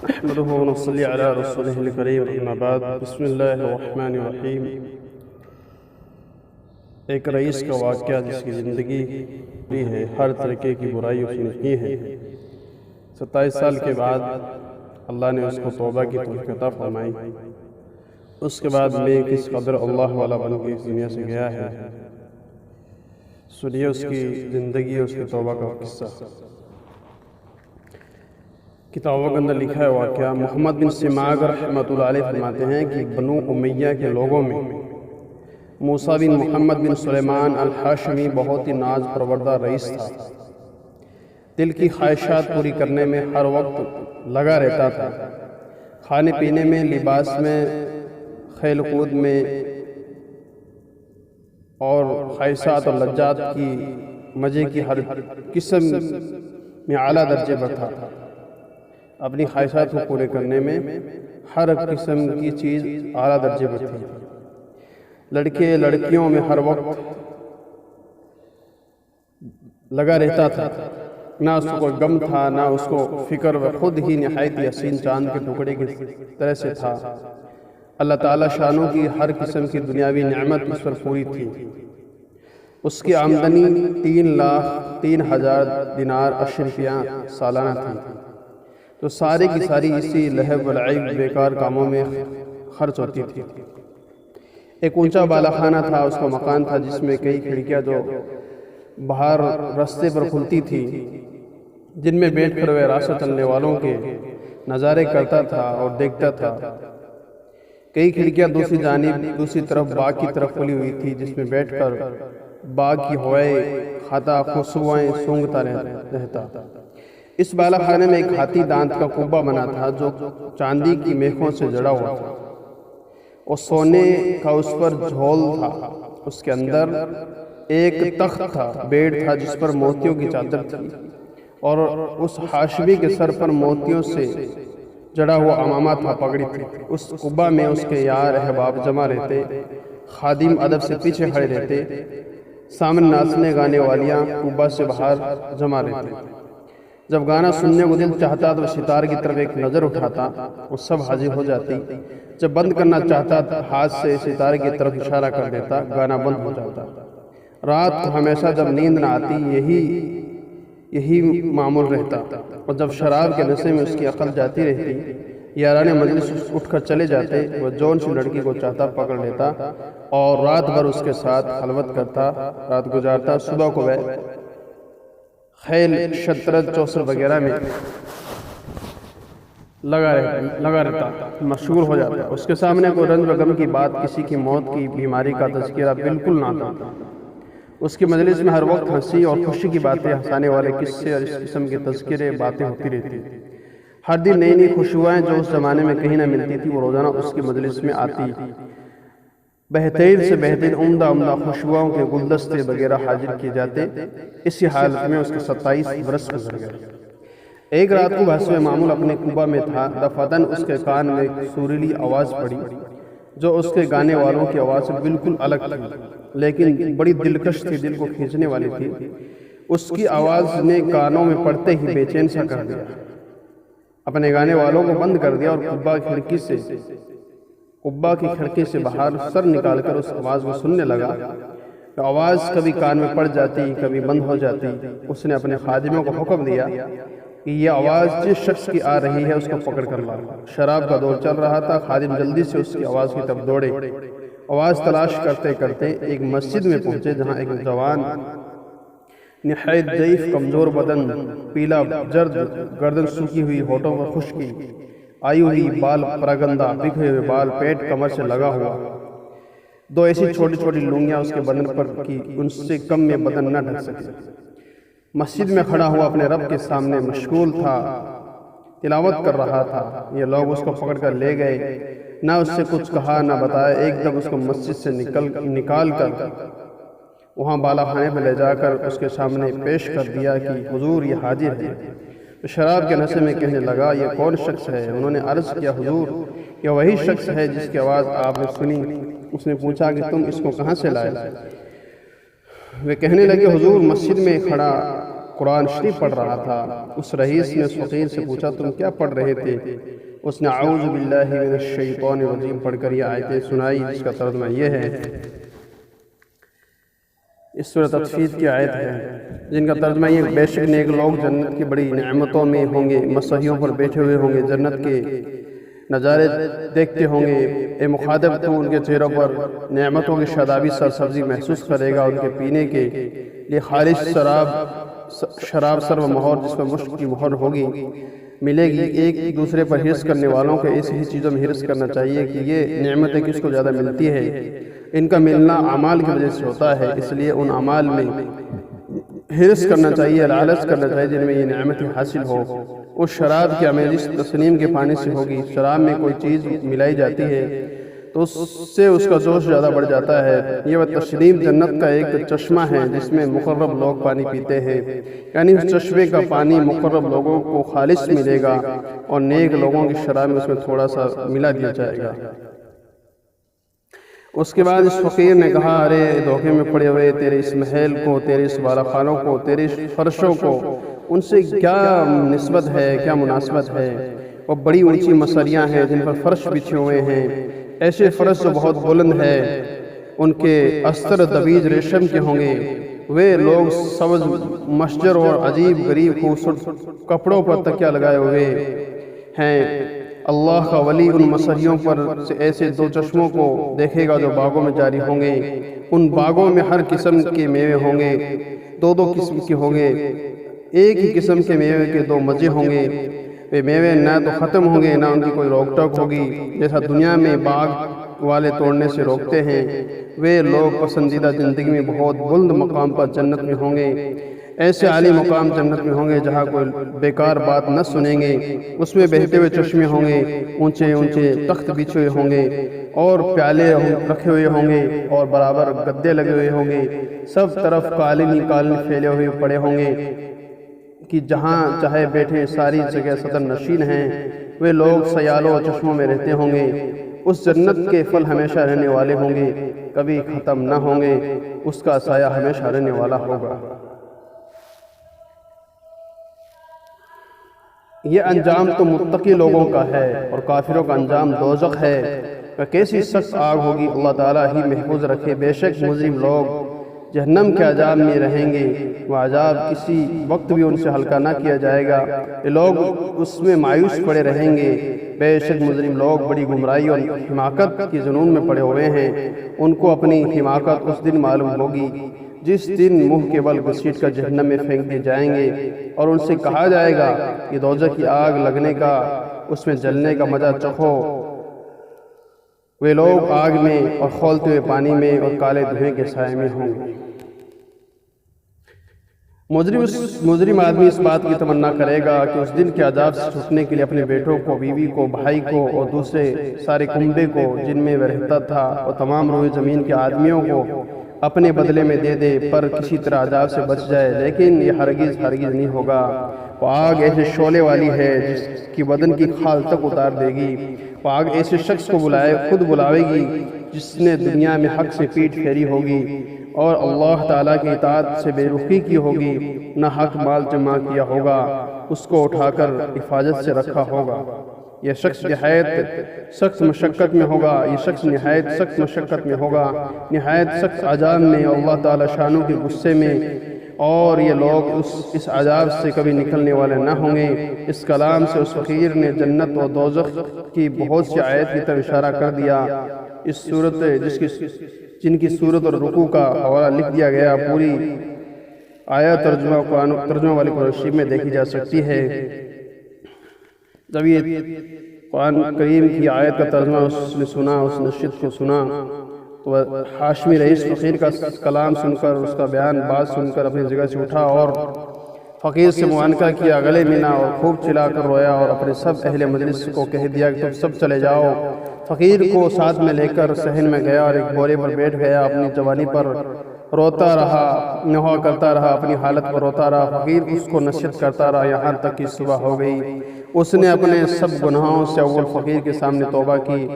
نحمده ونصلي على رسوله الكريم اما بعد بسم اللہ الرحمن الرحیم۔ ایک رئیس کا واقعہ جس کی زندگی بھی ہے، ہر طریقے کی برائی اس نے کی ہے۔ 27 سال کے بعد اللہ نے اس کو توبہ کی توفیق عطا فرمائی۔ اس کے بعد میں کس قدر اللہ والا بن کے اس دنیا سے گیا ہے، سنیے اس کی زندگی، اس کی توبہ کا قصہ۔ کتابوں کے اندر لکھا ہے واقعہ، محمد بن سماغ رحمۃ اللہ علیہ فرماتے ہیں کہ بنو امیہ کے لوگوں میں موسیٰ بن محمد بن سلیمان الحاشمی بہت ہی ناز پروردہ رئیس تھا۔ دل کی خواہشات پوری کرنے میں ہر وقت لگا رہتا تھا، کھانے پینے میں، لباس میں، کھیل کود میں اور خواہشات اور لذات کی مزے کی ہر قسم میں اعلیٰ درجے پر تھا۔ اپنی خواہشات کو پورے کرنے میں ہر قسم کی چیز اعلیٰ درجے پر تھی۔ لڑکے لڑکیوں میں ہر وقت لگا رہتا تھا، نہ اس کو غم تھا نہ اس کو فکر، و خود ہی نہایت حسین چاند کے ٹکڑے کی طرح سے تھا۔ اللہ تعالیٰ شانوں کی ہر قسم کی دنیاوی نعمت اس پر پوری تھی۔ اس کی آمدنی 3,03,000 دینار اشرفیاں سالانہ تھی، تو ساری کی ساری اسی لہو و لعب بیکار کاموں میں خرچ ہوتی تھی۔ ایک اونچا بالا خانہ تھا، اس کا مکان تھا جس میں کئی کھڑکیاں جو باہر رستے پر کھلتی تھی، جن میں بیٹھ کر وہ راستہ چلنے والوں کے نظارے کرتا تھا اور دیکھتا تھا۔ کئی کھڑکیاں دوسری جانب، دوسری طرف باغ کی طرف کھلی ہوئی تھی، جس میں بیٹھ کر باغ کی ہوائیں کھاتا، خوشبوئیں سونگھتا رہتا۔ اس بالا خانے میں ایک ہاتھی دانت کا کعبہ بنا تھا جو چاندی کی میخوں سے جڑا ہوا تھا، اور سونے کا اس پر جھول تھا۔ اس کے اندر ایک تخت تھا، بیڑ تھا جس پر موتیوں کی چادر تھی، اور اس ہاشمی کے سر پر موتیوں سے جڑا ہوا عمامہ تھا، پگڑی تھی۔ اس قبہ میں اس کے یار احباب جمع رہتے، خادم ادب سے پیچھے کھڑے رہتے، سامنے ناچنے گانے والیاں قبہ سے باہر جمع رہتے۔ جب گانا سننے کو دل چاہتا تو ستار کی طرف ایک نظر اٹھاتا، وہ سب حاضر ہو جاتی۔ جب بند کرنا چاہتا تو ہاتھ سے ستارے کی طرف اشارہ کر دیتا، گانا بند ہو جاتا۔ رات کو ہمیشہ جب نیند نہ آتی یہی معمول رہتا، اور جب شراب کے نشے میں اس کی عقل جاتی رہتی، یاران مجلس اٹھ کر چلے جاتے، وہ جون سی لڑکی کو چاہتا پکڑ لیتا اور رات بھر اس کے ساتھ خلوت کرتا، رات گزارتا۔ صبح کو وہ خیل، شطرنج، چوسر وغیرہ میں لگا رہتا، مشغول ہو جاتا۔ اس کے سامنے کوئی رنج و غم کی بات، کسی کی موت کی، بیماری کا تذکرہ بالکل نہ تھا۔ اس کی مجلس میں ہر وقت ہنسی اور خوشی کی باتیں، ہنسانے والے قصے اور اس قسم کے تذکرے، باتیں ہوتی رہتی۔ ہر دن نئی نئی خوشبوئیں جو اس زمانے میں کہیں نہ ملتی تھی، وہ روزانہ اس کی مجلس میں آتی۔ بہترین سے بہترین عمدہ خوشبوؤں کے گلدستے وغیرہ حاضر کیے جاتے۔ اسی حالت میں اس کے 27 برس گزر گئے۔ ایک رات کو بحث معمول اپنے قبہ میں تھا، دفعتاً اس کے کان میں ایک سریلی آواز پڑی جو اس کے گانے والوں کی آواز سے بالکل الگ تھی، لیکن بڑی دلکش تھی، دل کو کھینچنے والی تھی۔ اس کی آواز نے کانوں میں پڑتے ہی بے چین سا کر دیا۔ اپنے گانے والوں کو بند کر دیا اور قبہ کی کھڑکی سے باہر سر نکال کر اس آواز کو سننے لگا۔ آواز کبھی کان میں پڑ جاتی، کبھی بند ہو جاتی۔ اس نے اپنے خادموں کو حکم دیا کہ یہ آواز جس شخص کی آ رہی ہے اس کو پکڑ کر لا۔ شراب کا دور چل رہا تھا، خادم جلدی سے اس کی آواز کی طرف دوڑے۔ آواز تلاش کرتے کرتے ایک مسجد میں پہنچے، جہاں ایک جوان نہایت ضعیف، کمزور بدن، پیلا جرد گردن سوکھی ہوئی، ہونٹوں پر خشکی آئی ہوئی، بال پراگندہ، بکھرے ہوئے بال، پیٹ کمر سے لگا ہوا، دو ایسی چھوٹی چھوٹی لونگیاں اس کے بدن پر کی ان سے کم میں بدن نہ ڈھک سکے۔ مسجد میں کھڑا ہوا اپنے رب کے سامنے مشغول تھا، تلاوت کر رہا تھا۔ یہ لوگ اس کو پکڑ کر لے گئے، نہ اس سے کچھ کہا نہ بتایا۔ ایک دم اس کو مسجد سے نکال کر وہاں بالا خانے پہ لے جا کر اس کے سامنے پیش کر دیا کہ حضور یہ حاضر ہے۔ شراب کے نشے میں کہنے لگا، یہ کون شخص ہے؟ انہوں نے عرض کیا، حضور یہ وہی شخص ہے جس کی آواز آپ نے سنی۔ اس نے پوچھا کہ تم اس کو کہاں سے لائے؟ وہ کہنے لگے، حضور مسجد میں کھڑا قرآن شریف پڑھ رہا تھا۔ اس رئیس نے اس فقیر سے پوچھا تم کیا پڑھ رہے تھے؟ اس نے اعوذ باللہ من الشیطان الرجیم پڑھ کر یہ آیتیں سنائی، جس کا ترجمہ یہ ہے، اس سورۃ تطفیف کی آیت ہے جن کا ترجمہ یہ، بے شک نیک لوگ جنت کی بڑی نعمتوں میں ہوں گے، مسیحوں پر بیٹھے ہوئے ہوں گے، جنت کے نظارے دیکھتے ہوں گے۔ اے مخاطب تو ان کے چہروں پر نعمتوں کی شادابی سرسبزی محسوس کرے گا، ان کے پینے کے لیے خالص شراب سر و مہر جس میں مشک کی مہر ہوگی ملے گی۔ ایک دوسرے پر حرص کرنے والوں کو ایسی ہی چیزوں میں حرص کرنا چاہیے کہ یہ نعمتیں کس کو زیادہ ملتی ہے۔ ان کا ملنا اعمال کی وجہ سے ہوتا ہے، اس لیے ان اعمال میں حرص کرنا چاہیے، لالچ کرنا چاہیے جن میں یہ نعمتیں حاصل ہو۔ اس شراب کی آمیزش تسنیم کے پانی سے ہوگی۔ شراب میں کوئی چیز ملائی جاتی ہے تو اس سے اس کا جوش زیادہ بڑھ جاتا ہے۔ یہ وہ تسنیم جنت کا ایک چشمہ ہے جس میں مقرب لوگ پانی پیتے ہیں، یعنی اس چشمے کا پانی مقرب لوگوں کو خالص ملے گا اور نیک لوگوں کی شراب میں اس میں تھوڑا سا ملا دیا جائے گا۔ اس کے بعد اس فقیر نے کہا، ارے دھوکے میں پڑے ہوئے تیرے اس محل کو، تیرے اس بالا خانوں کو، تیرے اس فرشوں کو، ان سے کیا نسبت ہے، کیا مناسبت ہے؟ وہ بڑی اونچی مسریاں ہیں جن پر فرش بچھے ہوئے ہیں، ایسے فرش جو بہت بلند ہے، ان کے استر دبیج ریشم کے ہوں گے۔ وہ لوگ سبز مشجر اور عجیب غریب خوبصورت کپڑوں پر تکیہ لگائے ہوئے ہیں۔ اللہ کا ولی ان مسریوں پر سے ایسے دو چشموں کو دیکھے گا جو باغوں میں جاری ہوں گے۔ ان باغوں میں ہر قسم کے میوے ہوں گے، دو دو قسم کے ہوں گے، ایک ہی قسم کے میوے کے دو مزے ہوں گے۔ وہ میوے نہ تو ختم ہوں گے، نہ ان کی کوئی روک ٹوک ہوگی، جیسا دنیا میں باغ والے توڑنے سے روکتے ہیں۔ وہ لوگ پسندیدہ زندگی میں بہت بلند مقام پر جنت میں ہوں گے، ایسے عالی مقام جنت میں ہوں گے جہاں کوئی بیکار بات نہ سنیں گے۔ اس میں بہتے ہوئے چشمے ہوں گے، اونچے اونچے تخت بچھے ہوئے ہوں گے اور پیالے رکھے ہوئے ہوں گے اور برابر گدے لگے ہوئے ہوں گے۔ سب طرف قالین پھیلے ہوئے پڑے ہوں گے کہ جہاں چاہے بیٹھے، ساری جگہ صدر نشین ہیں۔ وہ لوگ سیالوں اور چشموں میں رہتے ہوں گے۔ اس جنت کے پھل ہمیشہ رہنے والے ہوں گے، کبھی ختم نہ ہوں گے، اس کا سایہ ہمیشہ رہنے والا ہوگا۔ یہ انجام تو متقی لوگوں کا ہے اور کافروں کا انجام دوزخ ہے۔ کہ کیسی سخت آگ ہوگی، اللہ تعالیٰ ہی محفوظ رکھے۔ بے شک مجرم لوگ جہنم کے عذاب میں رہیں گے، وہ عذاب کسی وقت بھی ان سے ہلکا نہ کیا جائے گا۔ یہ لوگ اس میں مایوس پڑے رہیں گے۔ بے شک مجرم لوگ بڑی گمراہی اور حماقت کی جنون میں پڑے ہوئے ہیں۔ ان کو اپنی حماقت اس دن معلوم ہوگی جس دن منہ کے بل گھسیٹ کر جہنم میں پھینک دیے جائیں گے، اور ان سے کہا جائے گا کہ دوزخ کی آگ لگنے کا، اس میں جلنے کا مزہ چکھو۔ وہ لوگ آگ میں اور کھولتے ہوئے پانی میں اور کالے دھوئیں کے سائے میں ہوں گے۔ مجرم آدمی اس بات کی تمنا کرے گا کہ اس دن کے عذاب سے چھوٹنے کے لیے اپنے بیٹوں کو، بیوی کو، بھائی کو اور دوسرے سارے کنبے کو جن میں وہ رہتا تھا اور تمام روئے زمین کے آدمیوں کو اپنے بدلے میں دے دے، پر کسی طرح عذاب سے بچ جائے۔ لیکن یہ ہرگز نہیں ہوگا۔ وہ آگ ایسے شعلے والی ہے جس کی بدن کی کھال تک اتار دے گی۔ وہ آگ ایسے شخص کو خود بلاوے گی جس نے دنیا میں حق سے پیٹھ پھیری ہوگی اور اللہ تعالیٰ کی اطاعت سے بے رخی کی ہوگی، نہ حق مال جمع کیا ہوگا، اس کو اٹھا کر حفاظت سے رکھا ہوگا۔ یہ شخص نہایت سخت مشقت میں ہوگا، نہایت سخت عذاب میں، اللہ تعالیٰ شانوں کے غصے میں، اور یہ لوگ اس عذاب سے کبھی نکلنے والے نہ ہوں گے۔ اس کلام سے اس فقیر نے جنت و دوزخ کی بہت سی آیت کی طرف اشارہ کر دیا۔ اس صورت جن کی صورت اور رکوع کا حوالہ لکھ دیا گیا، پوری آیت ترجمہ والی قرآن شریف میں دیکھی جا سکتی ہے۔ جب یہ قرآن کریم کی آیت کا ترجمہ اس نے سنا، اس نشید کو سنا، تو ہاشمی رئیس فقیر کا کلام سن کر، اس کا بیان بات سن کر اپنی جگہ سے اٹھا اور فقیر سے معانقہ کیا، گلے ملا اور خوب چلا کر رویا اور اپنے سب اہل مجلس کو کہہ دیا کہ تم سب چلے جاؤ۔ فقیر کو ساتھ میں لے کر صحن میں گیا اور ایک بورے پر بیٹھ گیا، اپنی جوانی پر روتا رہا، نوحہ کرتا رہا، اپنی حالت پر روتا رہا۔ فقیر اس کو نصیحت کرتا رہا یہاں تک کہ صبح ہو گئی۔ اس نے اپنے سب گناہوں سے اول فقیر کے سامنے توبہ کی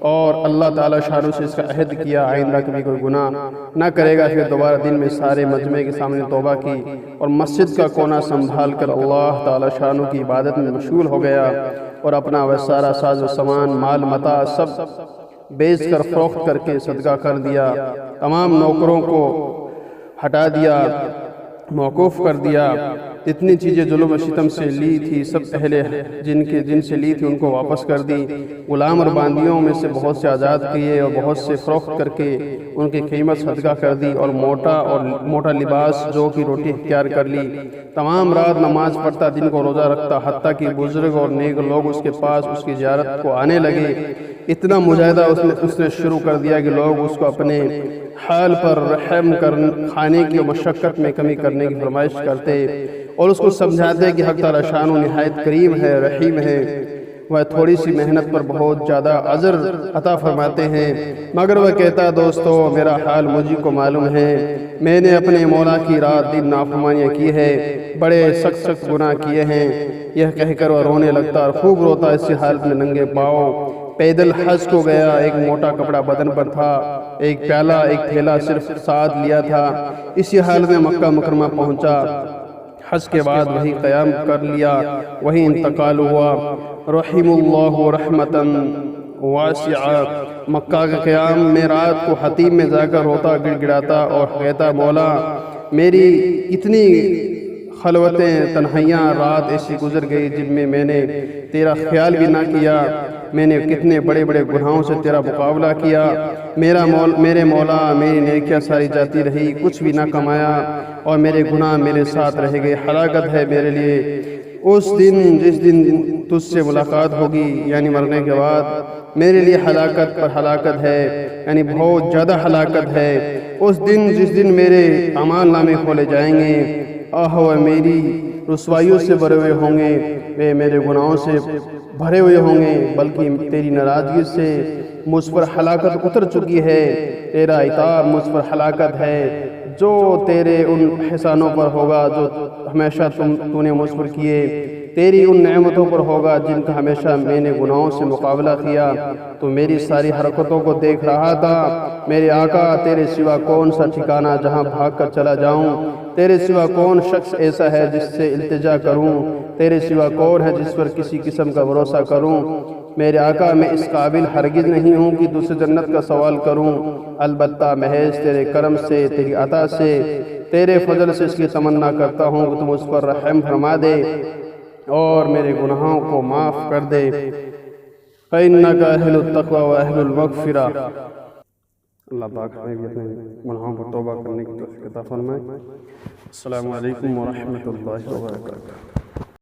اور اللہ تعالیٰ شانہ سے اس کا عہد کیا آئندہ کبھی کوئی گناہ نہ کرے گا۔ پھر دوبارہ دن میں سارے مجمع کے سامنے توبہ کی اور مسجد کا کونا سنبھال کر اللہ تعالیٰ شانہ کی عبادت میں مشغول ہو گیا اور اپنا وہ سارا ساز و سامان مال متاع سب بیچ کر فروخت کر کے صدقہ کر دیا، تمام نوکروں کو ہٹا دیا، موقوف کر دیا، اتنی چیزیں ظلم و ستم سے لی تھی سب اہل جن سے لی تھی ان کو واپس کر دی، غلام اور باندیوں میں سے بہت سے آزاد کیے اور بہت سے فروخت کر کے ان کی قیمت صدقہ کر دی، اور موٹا لباس جو کی روٹی اختیار کر لی، تمام رات نماز پڑھتا، دن کو روزہ رکھتا، حتیٰ کہ بزرگ اور نیک لوگ اس کے پاس اس کی زیارت کو آنے لگے۔ اتنا مجاہدہ اس نے شروع کر دیا کہ لوگ اس کو اپنے حال پر رحم کھانے کی مشقت میں کمی کرنے کی فرمائش کرتے اور اس کو سمجھاتے کہ حق تعالیٰ شانہ نہایت کریم ہے، رحیم ہے، وہ تھوڑی سی محنت پر بہت زیادہ اجر عطا فرماتے ہیں۔ مگر وہ کہتا دوستو میرا حال مجھے کو معلوم ہے، میں نے اپنے مولا کی رات دن نافرمانیاں کی ہے، بڑے سخت گناہ کیے ہیں۔ یہ کہہ کر وہ رونے لگتا اور خوب روتا، اسی حالت میں ننگے پاؤں پیدل حج کو گیا، ایک موٹا کپڑا بدن پر تھا، ایک پیالہ ایک تھیلا صرف ساتھ لیا تھا، اسی حالت میں مکہ مکرمہ پہنچا۔ حج کے بعد وہی قیام کر لیا، وہی انتقال ہوا، رحم اللہ رحمتا واسعہ۔ مکہ کے قیام میں رات کو حتیم میں جا کر روتا گڑ گڑاتا اور کہتا مولا میری اتنی خلوتیں تنہائیاں رات ایسی گزر گئی جن میں نے تیرا خیال بھی نہ کیا، میں نے کتنے بڑے بڑے گناہوں سے تیرا مقابلہ کیا، میرے مولا میری نیکیاں ساری جاتی رہی، کچھ بھی نہ کمایا اور میرے گناہ میرے ساتھ رہ گئے، ہلاکت ہے میرے لیے۔ اس دن جس دن تجھ سے ملاقات ہوگی یعنی مرنے کے بعد میرے لیے ہلاکت پر ہلاکت ہے، یعنی بہت زیادہ ہلاکت ہے۔ اس دن جس دن میرے اعمال نامے کھولے جائیں گے، وہ میری رسوائیوں سے بھرے ہوئے ہوں گے، وہ میرے گناہوں سے بھرے ہوئے ہوں گے، بلکہ تیری ناراضگی سے مجھ پر ہلاکت اتر چکی ہے، تیرا عتاب مجھ پر ہلاکت ہے، جو تیرے ان احسانوں پر ہوگا جو ہمیشہ تو نے مجھ پر کیے، تیری ان نعمتوں پر ہوگا جن کا ہمیشہ میں نے گناہوں سے مقابلہ کیا۔ تو میری ساری حرکتوں کو دیکھ رہا تھا، میرے آقا تیرے سوا کون سا ٹھکانہ جہاں بھاگ کر چلا جاؤں، تیرے سوا کون شخص ایسا ہے جس سے التجا کروں، تیرے سوا کون ہے جس پر کسی قسم کا بھروسہ کروں۔ میرے آقا میں اس قابل ہرگز نہیں ہوں کہ تجھ سے جنت کا سوال کروں، البتہ محض تیرے کرم سے، تیری عطا سے، تیرے فضل سے اس کی تمنا کرتا ہوں کہ تم اس پر رحم فرما دے اور میرے گناہوں کو معاف کر دے۔ فَإِنَّكَ أَهْلُ التَّقْوَى وَأَهْلُ الْمَغْفِرَةِ۔ اللہ پاک ہمیں بھی اپنے گناہوں پر توبہ کرنے کی توفیق عطا فرمائے۔ السلام علیکم ورحمۃ اللہ وبرکاتہ۔